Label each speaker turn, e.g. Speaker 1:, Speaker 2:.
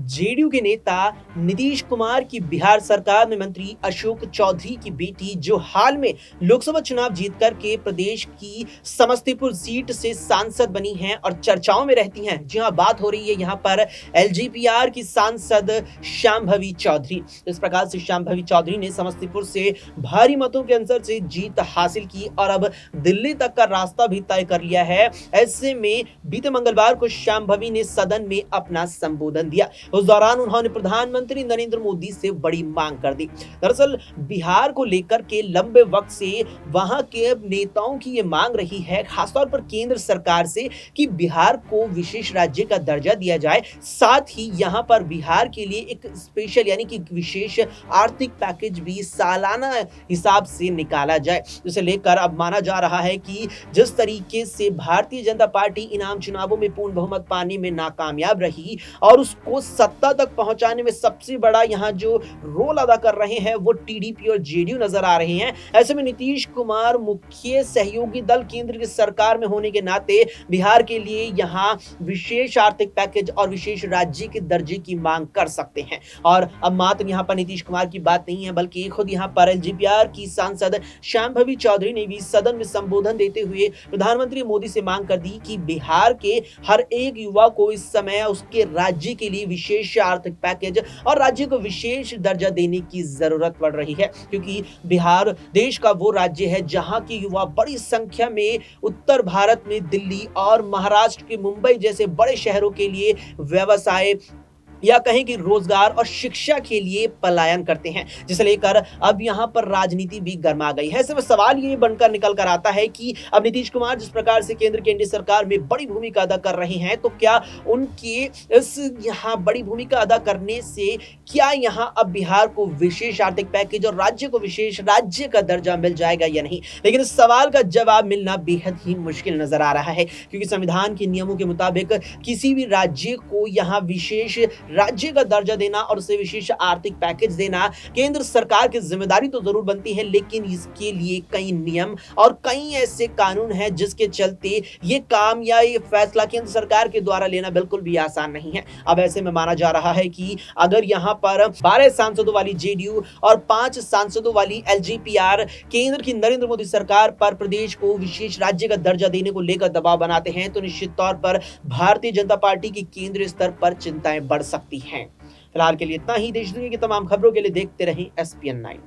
Speaker 1: JDU के नेता नीतीश कुमार की बिहार सरकार में मंत्री अशोक चौधरी की बेटी जो हाल में लोकसभा चुनाव जीतकर के प्रदेश की समस्तीपुर सीट से सांसद बनी हैं और चर्चाओं में रहती हैं। जी हां, बात हो रही है यहां पर एलजीपीआर की सांसद शांभवी चौधरी। इस प्रकार से शांभवी चौधरी ने समस्तीपुर से भारी मतों के अंतर से जीत हासिल की और अब दिल्ली तक का रास्ता भी तय कर लिया है। ऐसे में बीते मंगलवार को शांभवी ने सदन में अपना संबोधन दिया। उस दौरान उन्होंने प्रधानमंत्री नरेंद्र मोदी से बड़ी मांग कर दी। दरअसल बिहार को लेकर के लंबे वक्त से वहां के नेताओं की ये मांग रही है, खासतौर पर केंद्र सरकार से, कि बिहार को विशेष राज्य का दर्जा दिया जाए। साथ ही यहां पर बिहार के लिए एक स्पेशल यानी कि विशेष आर्थिक पैकेज भी सालाना हिसाब से निकाला जाए। जिसे लेकर अब माना जा रहा है कि जिस तरीके से भारतीय जनता पार्टी इनाम चुनावों में पूर्ण बहुमत पाने में नाकामयाब रही और उसको सत्ता तक पहुंचाने में सबसे बड़ा यहां जो रोल अदा कर रहे हैं वो टीडीपी और जेडीयू नजर आ रहे हैं। ऐसे में नीतीश कुमार मुख्य सहयोगी दल केंद्र की सरकार में होने के नाते बिहार के लिए यहां विशेष आर्थिक पैकेज और विशेष राज्य के दर्जे की मांग कर सकते हैं। और अब मात्र यहां पर नीतीश कुमार की बात नहीं है, बल्कि खुद यहां पर एलजीपीआर की सांसद शांभवी चौधरी ने भी सदन में संबोधन देते हुए प्रधानमंत्री मोदी से मांग कर दी कि बिहार के हर एक युवा को इस समय उसके राज्य के लिए विशेष आर्थिक पैकेज और राज्य को विशेष दर्जा देने की जरूरत पड़ रही है, क्योंकि बिहार देश का वो राज्य है जहां के युवा बड़ी संख्या में उत्तर भारत में दिल्ली और महाराष्ट्र के मुंबई जैसे बड़े शहरों के लिए व्यवसाय या कहें कि रोजगार और शिक्षा के लिए पलायन करते हैं, जिसे लेकर अब यहां पर राजनीति भी गर्मा गई है। ऐसे में सवाल ये बनकर निकल कर आता है कि अब नीतीश कुमार जिस प्रकार से केंद्र की एनडीए सरकार में बड़ी भूमिका अदा कर रहे हैं, तो क्या उनके इस यहां बड़ी भूमिका अदा करने से क्या यहां अब बिहार को विशेष आर्थिक पैकेज और राज्य को विशेष राज्य का दर्जा मिल जाएगा या नहीं। लेकिन इस सवाल का जवाब मिलना बेहद ही मुश्किल नजर आ रहा है, क्योंकि संविधान के नियमों के मुताबिक किसी भी राज्य को यहां विशेष राज्य का दर्जा देना और उसे विशेष आर्थिक पैकेज देना केंद्र सरकार की जिम्मेदारी तो जरूर बनती है, लेकिन इसके लिए कई नियम और कई ऐसे कानून हैं जिसके चलते ये काम या ये फैसला केंद्र सरकार के द्वारा लेना बिल्कुल भी आसान नहीं है। अब ऐसे में माना जा रहा है कि अगर यहां पर 12 सांसदों वाली जेडीयू और 5 सांसदों वाली एलजीपीआर केंद्र की नरेंद्र मोदी सरकार पर प्रदेश को विशेष राज्य का दर्जा देने को लेकर दबाव बनाते हैं, तो निश्चित तौर पर भारतीय जनता पार्टी की केंद्रीय स्तर पर चिंताएं बढ़ सकती हैं। फिलहाल के लिए इतना ही। देश दुनिया की तमाम खबरों के लिए देखते रहें SPN9।